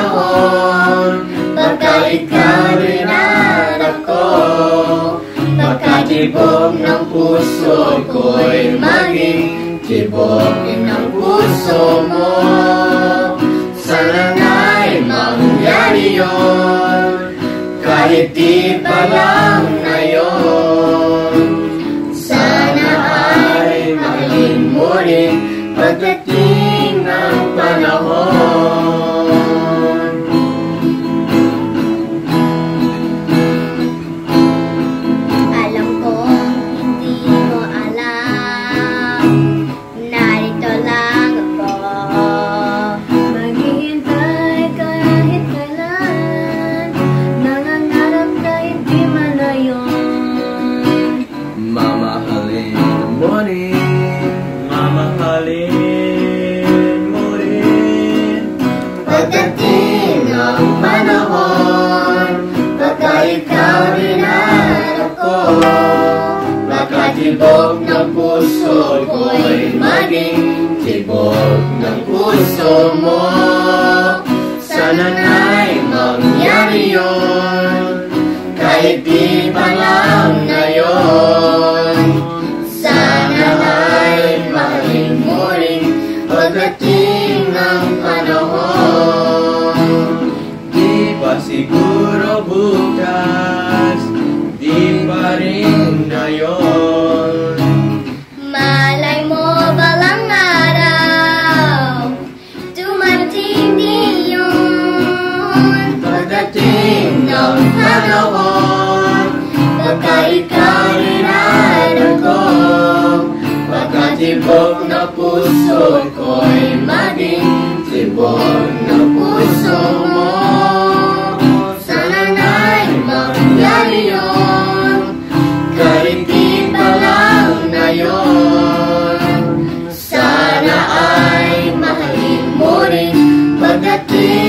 panahon, pagka ikaw rin at ako, pagkatibok ng puso ko'y maging tibok din ng puso mo. Sana na'y mangyari yun, kahit di pa lang ngayon. Sana ay mahalin mo rin pagdating ng panahon. Alam kong hindi mo alam, narito lang ako, maghihintay kahit kailan, nangangarap kahit di malayon. Mamahalin mo rin, mamahalin mo rin pagdating ng panahon, pagka ikaw rin at ako, pagkatibok ng puso ko'y maging tibok ng puso mo. Sana na'y mangyari yun, kahit di pa lang ngayon. Sana ay mahalin mo rin pagdating ng panahon. Di pa siguro bukas, di pa rin ngayon. Malay mo balang araw, dumating din yun. Pagdating ng panahon, pagka ikaw rin at ako, pagkatibok na puso ko'y maging tibok na puso mo. Sana na'y mangyari yun, kahit di pa lang ngayon. Sana ay mahalin mo rin pagdating